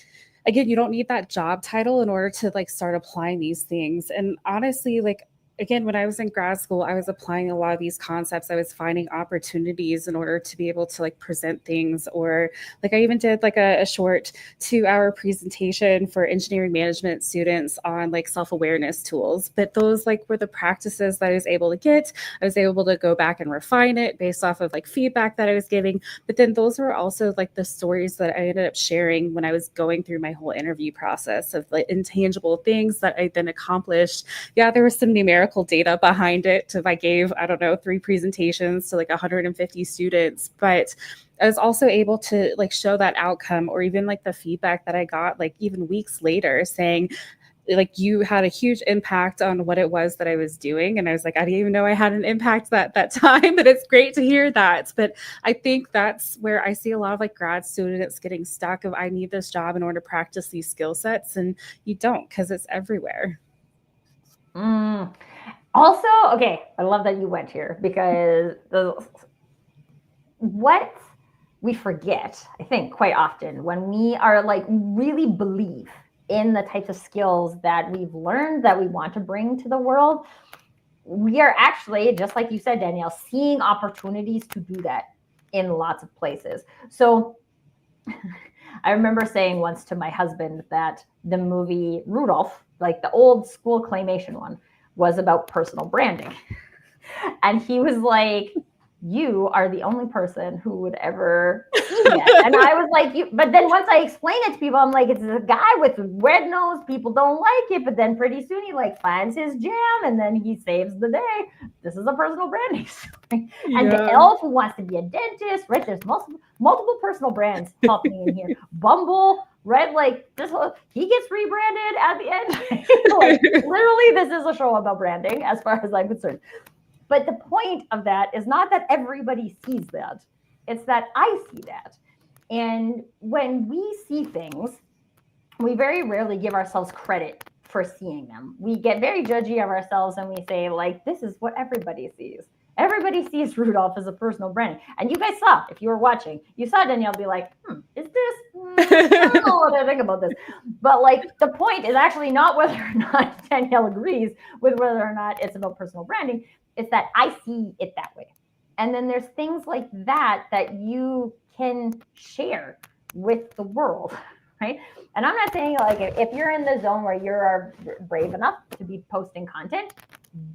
[SPEAKER 2] again, you don't need that job title in order to like start applying these things. And honestly, like, again, when I was in grad school, I was applying a lot of these concepts. I was finding opportunities in order to be able to like present things, or like I even did like a short 2-hour presentation for engineering management students on like self-awareness tools. But those like were the practices that I was able to get. I was able to go back and refine it based off of like feedback that I was giving. But then those were also like the stories that I ended up sharing when I was going through my whole interview process of like intangible things that I then accomplished. Yeah, there was some numerical data behind it. If I gave, I don't know, 3 presentations to like 150 students, but I was also able to like show that outcome, or even like the feedback that I got like even weeks later saying, like, you had a huge impact on what it was that I was doing. And I was like, I didn't even know I had an impact that time, but it's great to hear that. But I think that's where I see a lot of like grad students getting stuck of, I need this job in order to practice these skill sets. And you don't, because it's everywhere.
[SPEAKER 1] Also, okay, I love that you went here because what we forget, I think, quite often when we are like really believe in the types of skills that we've learned that we want to bring to the world, we are actually, just like you said, Danielle, seeing opportunities to do that in lots of places. So I remember saying once to my husband that the movie Rudolph, like the old school claymation one, was about personal branding. And he was like, you are the only person who would ever see that. And I was like, but then once I explain it to people, I'm like, it's a guy with a red nose. People don't like it. But then pretty soon he like finds his jam and then he saves the day. This is a personal branding story. Yeah. And the elf who wants to be a dentist, right? There's multiple personal brands happening in here. Bumble, right? Like this whole, he gets rebranded at the end. Like, literally, this is a show about branding as far as I'm concerned. But the point of that is not that everybody sees that. It's that I see that. And when we see things, we very rarely give ourselves credit for seeing them. We get very judgy of ourselves and we say, like, this is what everybody sees. Everybody sees Rudolph as a personal brand. And you guys saw, if you were watching, you saw Danielle be like, is this? I don't know what I think about this. But like the point is actually not whether or not Danielle agrees with whether or not it's about personal branding. It's that I see it that way. And then there's things like that that you can share with the world, right? And I'm not saying like if you're in the zone where you're brave enough to be posting content,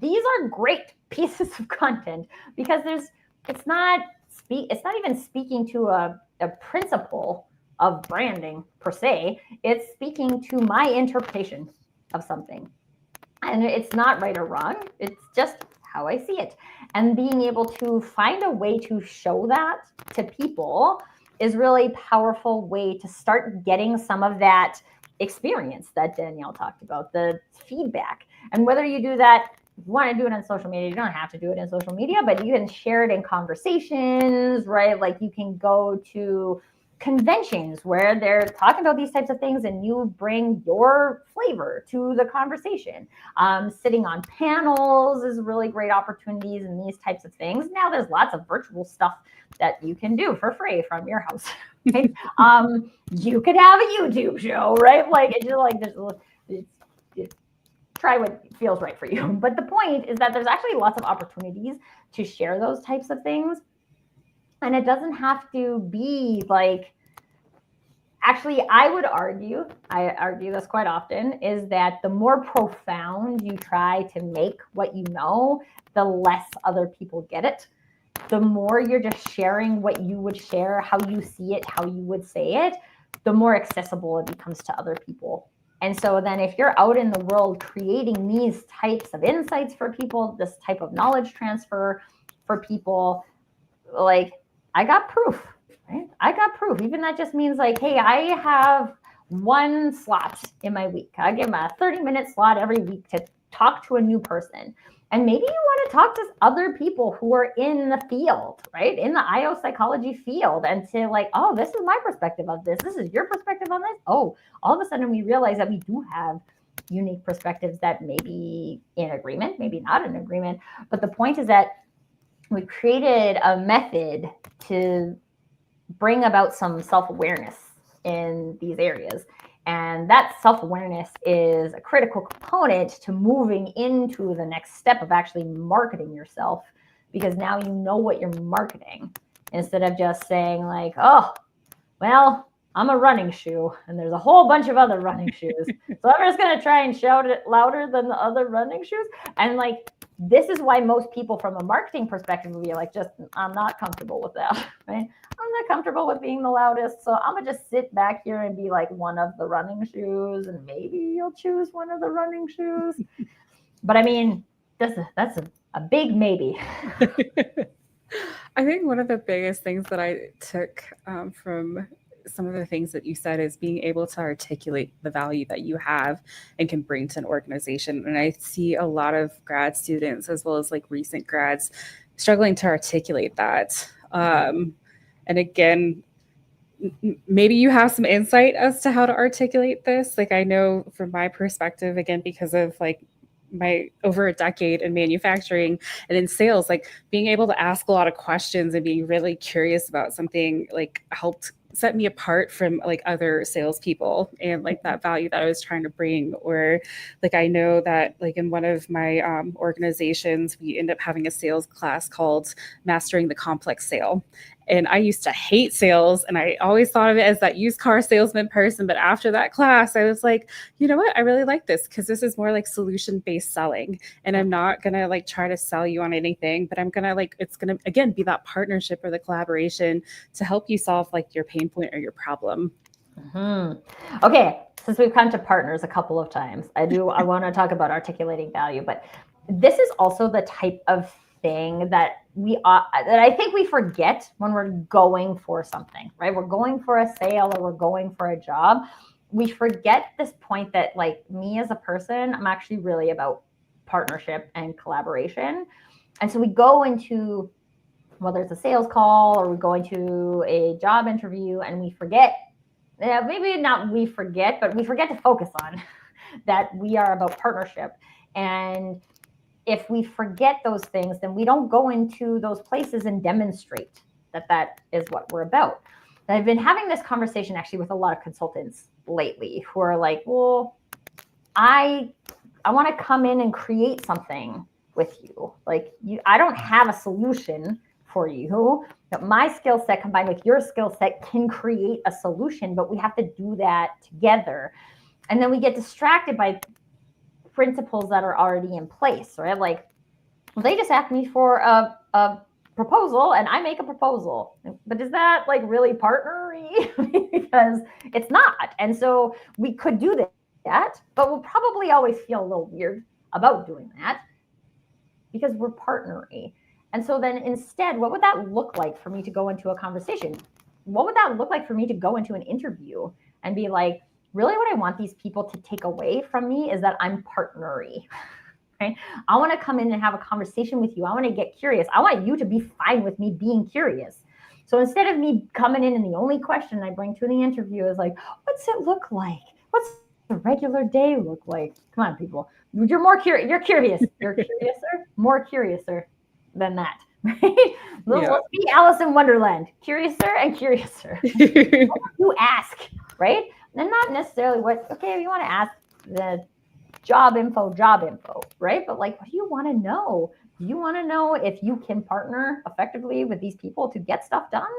[SPEAKER 1] these are great pieces of content because it's not even speaking to a principle of branding per se. It's speaking to my interpretation of something. And it's not right or wrong. It's just how I see it. And being able to find a way to show that to people is really a powerful way to start getting some of that experience that Danielle talked about, the feedback. And whether you do that, if you want to do it on social media, you don't have to do it in social media, but you can share it in conversations, right? Like you can go to conventions where they're talking about these types of things and you bring your flavor to the conversation. Sitting on panels is really great opportunities in these types of things. Now there's lots of virtual stuff that you can do for free from your house. Right? You could have a YouTube show, right? Like it's just like it's try what feels right for you. But the point is that there's actually lots of opportunities to share those types of things. And it doesn't have to be like, actually, I argue this quite often, is that the more profound you try to make what you know, the less other people get it. The more you're just sharing what you would share, how you see it, how you would say it, the more accessible it becomes to other people. And so then if you're out in the world creating these types of insights for people, this type of knowledge transfer for people, like I got proof, right? I got proof. Even that just means like, hey, I have one slot in my week. I give them a 30-minute slot every week to talk to a new person. And maybe you want to talk to other people who are in the field, right? In the IO psychology field and to like, oh, this is my perspective of this. This is your perspective on this. Oh, all of a sudden we realize that we do have unique perspectives that may be in agreement, maybe not in agreement. But the point is that we created a method to bring about some self-awareness in these areas. And that self-awareness is a critical component to moving into the next step of actually marketing yourself, because now you know what you're marketing instead of just saying like, oh, well, I'm a running shoe and there's a whole bunch of other running shoes. So I'm just going to try and shout it louder than the other running shoes. And like, this is why most people from a marketing perspective will be like, just, I'm not comfortable with that, right? I'm not comfortable with being the loudest. So I'm gonna just sit back here and be like one of the running shoes and maybe you'll choose one of the running shoes. But I mean, that's a big maybe.
[SPEAKER 2] I think one of the biggest things that I took from some of the things that you said is being able to articulate the value that you have and can bring to an organization. And I see a lot of grad students as well as like recent grads struggling to articulate that. And again, maybe you have some insight as to how to articulate this. Like I know from my perspective, again, because of like my over a decade in manufacturing and in sales, like being able to ask a lot of questions and being really curious about something like helped set me apart from like other salespeople and like that value that I was trying to bring. Or like I know that like in one of my organizations, we end up having a sales class called Mastering the Complex Sale. And I used to hate sales and I always thought of it as that used car salesman person. But after that class, I was like, you know what? I really like this because this is more like solution-based selling. And I'm not going to like try to sell you on anything, but I'm going to like, it's going to, again, be that partnership or the collaboration to help you solve like your pain point or your problem.
[SPEAKER 1] Okay. Since we've come to partners a couple of times, I want to talk about articulating value, but this is also the type of thing that that I think we forget when we're going for something, right? We're going for a sale or we're going for a job. We forget this point that like me as a person, I'm actually really about partnership and collaboration. And so we go into, whether it's a sales call or we go into a job interview and we forget, maybe not we forget, but we forget to focus on that we are about partnership. And if we forget those things, then we don't go into those places and demonstrate that that is what we're about. And I've been having this conversation actually with a lot of consultants lately who are like, well, I want to come in and create something with you. Like I don't have a solution for you, but my skill set combined with your skill set can create a solution, but we have to do that together. And then we get distracted by principles that are already in place, right? Like they just asked me for a proposal and I make a proposal, but is that like really partnery? Because it's not. And so we could do that, but we'll probably always feel a little weird about doing that because we're partnery. And so then instead, what would that look like for me to go into a conversation? What would that look like for me to go into an interview and be like, really what I want these people to take away from me is that I'm partnery. Okay? I want to come in and have a conversation with you. I want to get curious. I want you to be fine with me being curious. So instead of me coming in and the only question I bring to the interview is like, what's it look like? What's a regular day look like? Come on, people. You're more curious. You're curious. You're curiouser, more curiouser than that. Right? Let's be Alice in Wonderland. Curiouser and curiouser. You ask, right? And not necessarily okay, you want to ask the job info, right? But like, what do you want to know? Do you want to know if you can partner effectively with these people to get stuff done?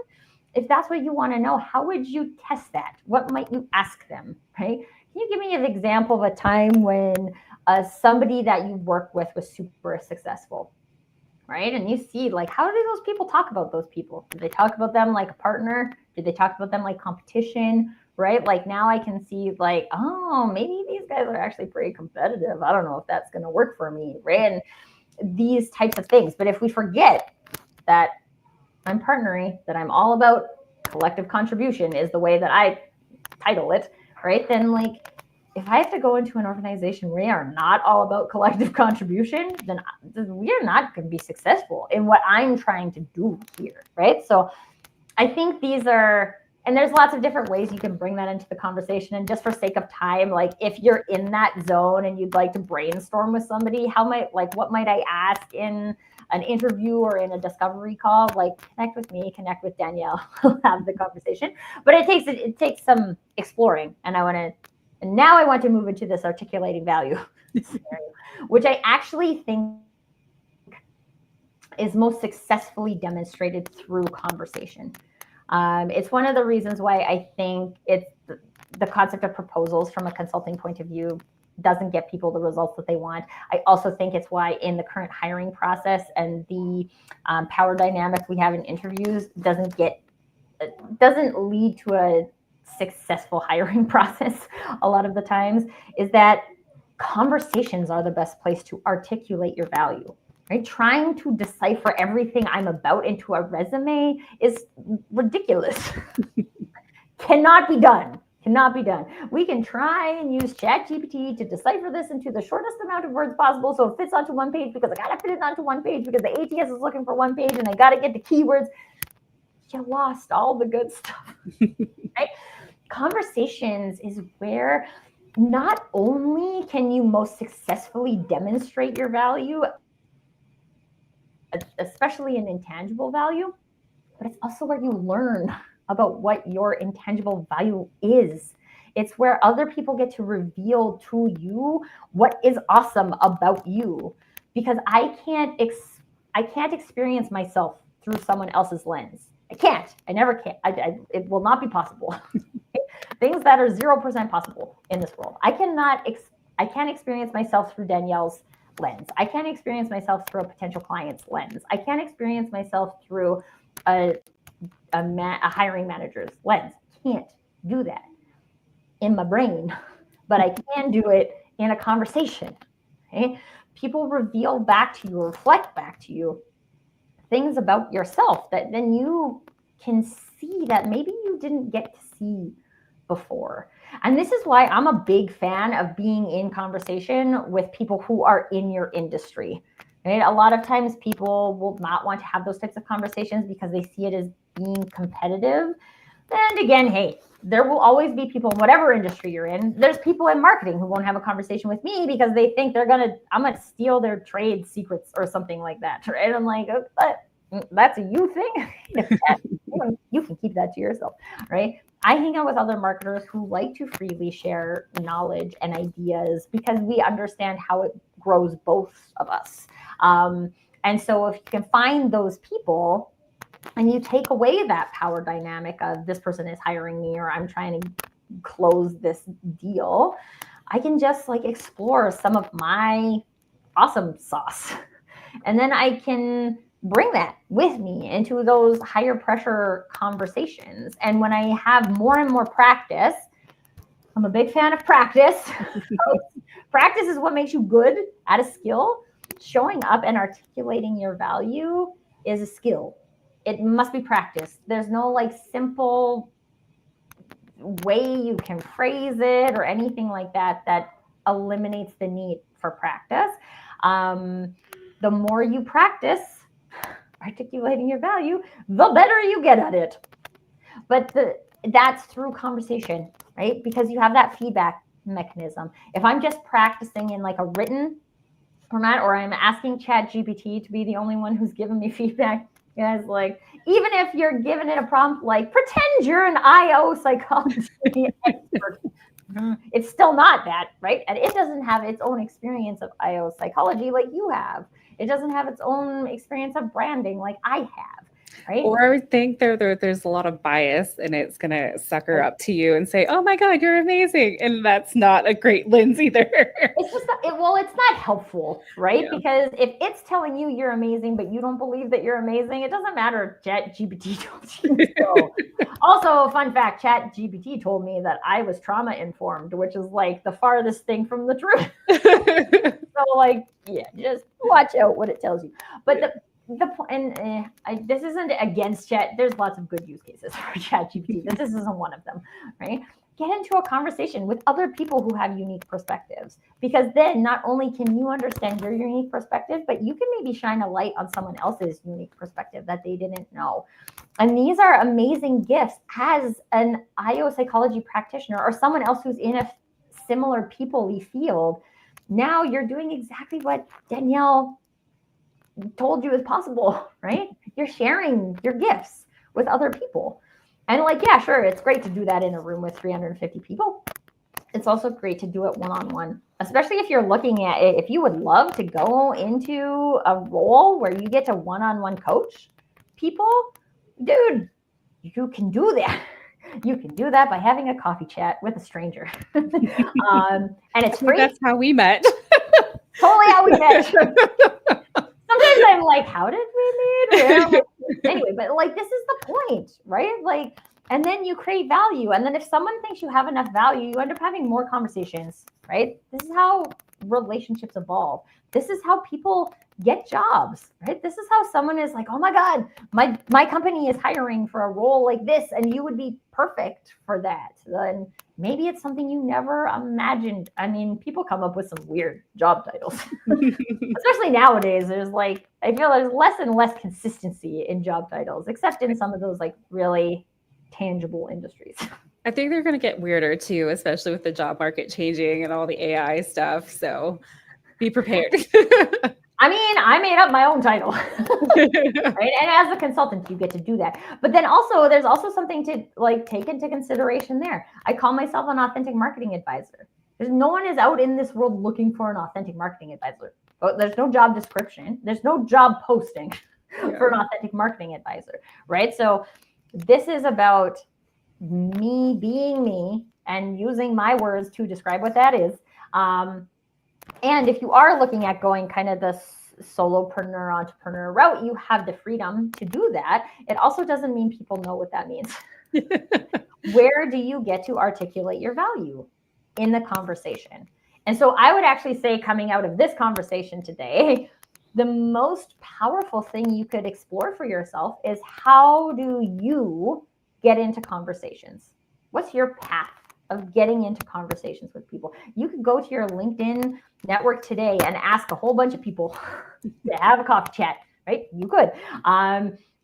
[SPEAKER 1] If that's what you want to know, how would you test that? What might you ask them, right? Can you give me an example of a time when somebody that you work with was super successful, right? And you see, like, how do those people talk about those people? Did they talk about them like a partner? Did they talk about them like competition? Right? Like now I can see like, oh, maybe these guys are actually pretty competitive. I don't know if that's going to work for me, right? And these types of things. But if we forget that I'm partnering, that I'm all about collective contribution is the way that I title it, right? Then like, if I have to go into an organization where we are not all about collective contribution, then we are not going to be successful in what I'm trying to do here, right? So I think these are, and there's lots of different ways you can bring that into the conversation. And just for sake of time, like if you're in that zone and you'd like to brainstorm with somebody, what might I ask in an interview or in a discovery call? Like connect with me, connect with Danielle, we'll have the conversation. But it takes some exploring. And now I want to move into this articulating value scenario, which I actually think is most successfully demonstrated through conversation. It's one of the reasons why I think it's the concept of proposals from a consulting point of view doesn't get people the results that they want. I also think it's why in the current hiring process and the power dynamic we have in interviews doesn't lead to a successful hiring process a lot of the times, is that conversations are the best place to articulate your value. Right? Trying to decipher everything I'm about into a resume is ridiculous. Cannot be done. We can try and use ChatGPT to decipher this into the shortest amount of words possible so it fits onto one page, because I gotta fit it onto one page because the ATS is looking for one page and I gotta get the keywords. You lost all the good stuff. Right? Conversations is where not only can you most successfully demonstrate your value, especially an intangible value, but it's also where you learn about what your intangible value is. It's where other people get to reveal to you what is awesome about you, because I can't experience myself through someone else's lens. I can't. I never can. It will not be possible. Things that are 0% possible in this world. I can't experience myself through Danielle's lens. I can't experience myself through a potential client's lens. I can't experience myself through a hiring manager's lens. I can't do that in my brain, but I can do it in a conversation. Okay? People reveal back to you, reflect back to you things about yourself that then you can see that maybe you didn't get to see before. And this is why I'm a big fan of being in conversation with people who are in your industry. Right? A lot of times people will not want to have those types of conversations because they see it as being competitive. And again, hey, there will always be people in whatever industry you're in. There's people in marketing who won't have a conversation with me because they think I'm gonna steal their trade secrets or something like that. Right? I'm like, oh, that's a you thing. You can keep that to yourself, right? I hang out with other marketers who like to freely share knowledge and ideas because we understand how it grows both of us. And so if you can find those people and you take away that power dynamic of this person is hiring me or I'm trying to close this deal, I can just like explore some of my awesome sauce. And then I can bring that with me into those higher pressure conversations. And when I have more and more practice, I'm a big fan of practice. Practice is what makes you good at a skill. Showing up and articulating your value is a skill. It must be practiced. There's no like simple way you can phrase it or anything like that that eliminates the need for practice. The more you practice articulating your value, the better you get at it. But that's through conversation, right? Because you have that feedback mechanism. If I'm just practicing in like a written format, or I'm asking ChatGPT to be the only one who's giving me feedback, guys, like, even if you're giving it a prompt like pretend you're an IO psychology expert, it's still not that, right? And it doesn't have its own experience of IO psychology like you have. It doesn't have its own experience of branding like I have, right?
[SPEAKER 2] Or I would think there's a lot of bias and it's going to sucker up to you and say, oh my God, you're amazing. And that's not a great lens either.
[SPEAKER 1] It's just, it's not helpful, right?
[SPEAKER 2] Yeah.
[SPEAKER 1] Because if it's telling you you're amazing, but you don't believe that you're amazing, it doesn't matter if ChatGPT told you so. Also, fun fact, ChatGPT told me that I was trauma informed, which is like the farthest thing from the truth. So like, yeah, just watch out what it tells you. But this isn't against Chat. There's lots of good use cases for ChatGPT. This isn't one of them, right? Get into a conversation with other people who have unique perspectives, because then not only can you understand your unique perspective, but you can maybe shine a light on someone else's unique perspective that they didn't know. And these are amazing gifts as an IO psychology practitioner or someone else who's in a similar people-y field. Now you're doing exactly what Danielle told you is possible, right? You're sharing your gifts with other people. And like, yeah, sure, it's great to do that in a room with 350 people. It's also great to do it one-on-one, especially if you're looking at it. If you would love to go into a role where you get to one-on-one coach people, dude, you can do that. You can do that by having a coffee chat with a stranger. And it's free.
[SPEAKER 2] That's how we met.
[SPEAKER 1] Totally how we met. Sometimes I'm like, how did we meet? Anyway, but like, this is the point, right? Like, and then you create value. And then if someone thinks you have enough value, you end up having more conversations, right? This is how relationships evolve. This is how people get jobs, right? This is how someone is like, oh my God, my company is hiring for a role like this, and you would be perfect for that. And maybe it's something you never imagined. I mean, people come up with some weird job titles, especially nowadays. There's like, I feel there's less and less consistency in job titles, except in some of those like really tangible industries.
[SPEAKER 2] I think they're going to get weirder too, especially with the job market changing and all the AI stuff. So be prepared.
[SPEAKER 1] I mean, I made up my own title. Right? And as a consultant, you get to do that. But then also, there's also something to like take into consideration there. I call myself an authentic marketing advisor. There's no one is out in this world looking for an authentic marketing advisor. There's no job description. There's no job posting for an authentic marketing advisor, right? So this is about me being me and using my words to describe what that is. And if you are looking at going kind of the solopreneur, entrepreneur route, you have the freedom to do that. It also doesn't mean people know what that means. Where do you get to articulate your value in the conversation? And so I would actually say, coming out of this conversation today, the most powerful thing you could explore for yourself is, how do you get into conversations? What's your path of getting into conversations with people? You could go to your LinkedIn network today and ask a whole bunch of people to have a coffee chat, right? You could.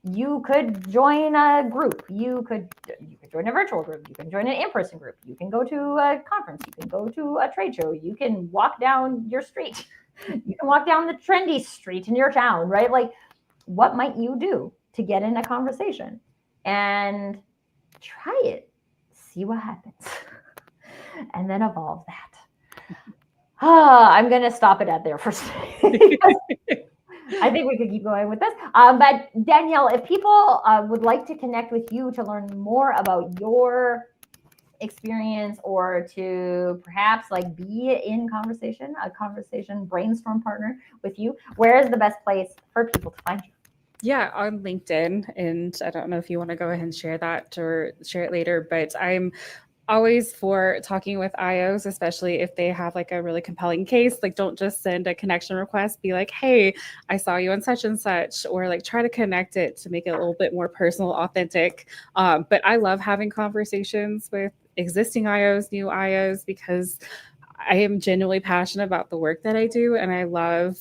[SPEAKER 1] You could join a group. You could join a virtual group. You can join an in-person group. You can go to a conference. You can go to a trade show. You can walk down your street. You can walk down the trendy street in your town, right? Like, what might you do to get in a conversation? And try it. See what happens. And then evolve that. I'm going to stop it at there for today. I think we could keep going with this. But Danielle, if people would like to connect with you to learn more about your experience, or to perhaps like be in a conversation brainstorm partner with you, where is the best place for people to find you?
[SPEAKER 2] Yeah, on LinkedIn. And I don't know if you want to go ahead and share that or share it later, but I'm always for talking with IOs, especially if they have like a really compelling case. Like, don't just send a connection request, be like, hey, I saw you on such and such, or like try to connect it to make it a little bit more personal, authentic. But I love having conversations with existing IOs, new IOs, because I am genuinely passionate about the work that I do. And I love,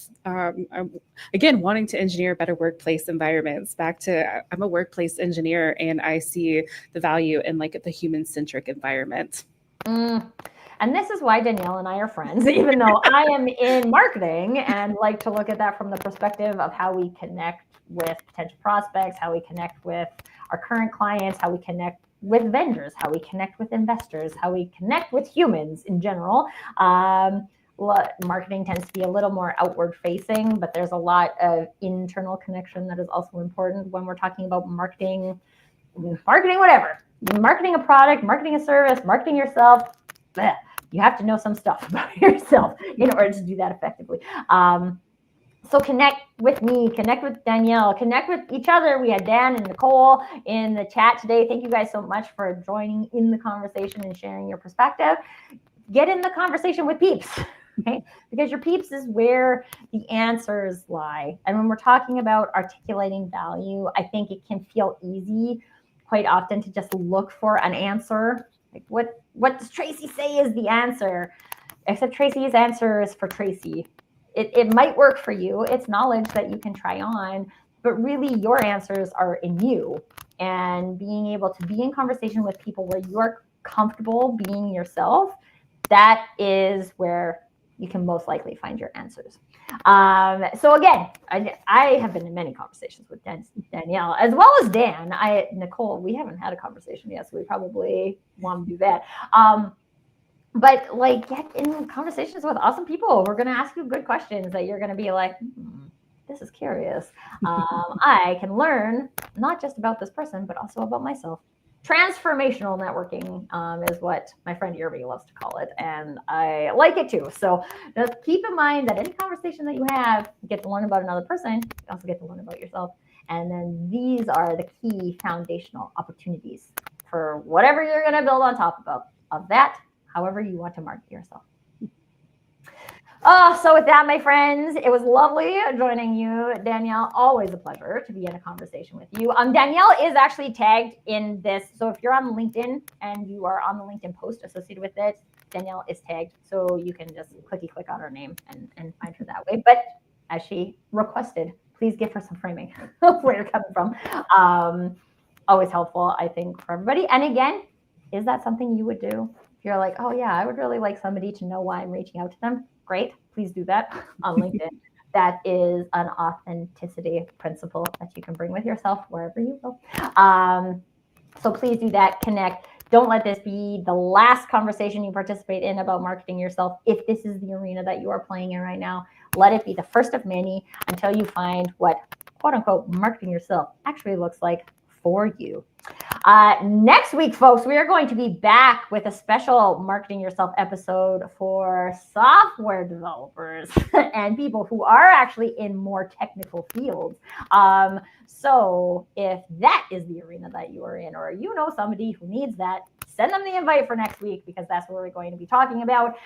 [SPEAKER 2] again, wanting to engineer better workplace environments. Back to, I'm a workplace engineer, and I see the value in like the human-centric environment.
[SPEAKER 1] And this is why Danielle and I are friends, even though I am in marketing and like to look at that from the perspective of how we connect with potential prospects, how we connect with our current clients, how we connect with vendors, how we connect with investors, how we connect with humans in general. Marketing tends to be a little more outward facing, but there's a lot of internal connection that is also important when we're talking about marketing whatever. Marketing a product, marketing a service, marketing yourself. You have to know some stuff about yourself in order to do that effectively. So connect with me, connect with Danielle, connect with each other. We had Dan and Nicole in the chat today. Thank you guys so much for joining in the conversation and sharing your perspective. Get in the conversation with peeps, okay? Because your peeps is where the answers lie. And when we're talking about articulating value, I think it can feel easy quite often to just look for an answer. Like, what does Tracy say is the answer? Except Tracy's answer is for Tracy. It might work for you. It's knowledge that you can try on, but really your answers are in you. And being able to be in conversation with people where you're comfortable being yourself, that is where you can most likely find your answers. So again, I have been in many conversations with Danielle, as well as Dan. Nicole, we haven't had a conversation yet, so we probably want to do that. But like, get in conversations with awesome people. We're going to ask you good questions that you're going to be like, this is curious. I can learn not just about this person, but also about myself. Transformational networking is what my friend Irby loves to call it. And I like it too. So just keep in mind that any conversation that you have, you get to learn about another person. You also get to learn about yourself. And then these are the key foundational opportunities for whatever you're going to build on top of that, however you want to market yourself. So with that, my friends, it was lovely joining you, Danielle. Always a pleasure to be in a conversation with you. Danielle is actually tagged in this. So if you're on LinkedIn and you are on the LinkedIn post associated with it, Danielle is tagged. So you can just click on her name and find her that way. But as she requested, please give her some framing of where you're coming from. Always helpful, I think, for everybody. And again, Is that something you would do? If you're like, oh yeah, I would really like somebody to know why I'm reaching out to them. Great, please do that on LinkedIn. That is an authenticity principle that you can bring with yourself wherever you go. So please do that. Connect. Don't let this be the last conversation you participate in about marketing yourself. If this is the arena that you are playing in right now, let it be the first of many until you find what, quote unquote, marketing yourself actually looks like for you. Next week, folks, we are going to be back with a special Marketing Yourself episode for software developers and people who are actually in more technical fields. So if that is the arena that you are in, or you know somebody who needs that, send them the invite for next week, because that's what we're going to be talking about.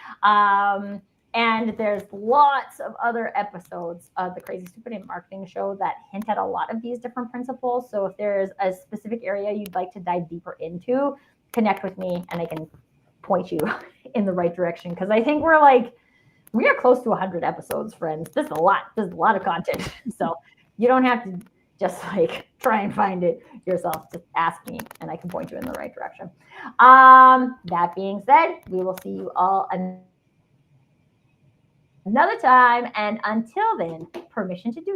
[SPEAKER 1] And there's lots of other episodes of the Crazy Stupid in Marketing show that hint at a lot of these different principles. So if there's a specific area you'd like to dive deeper into, connect with me and I can point you in the right direction. Because I think we are close to 100 episodes, friends. This is a lot. This is a lot of content. So you don't have to just try and find it yourself. Just ask me and I can point you in the right direction. That being said, we will see you all another time. And until then, permission to do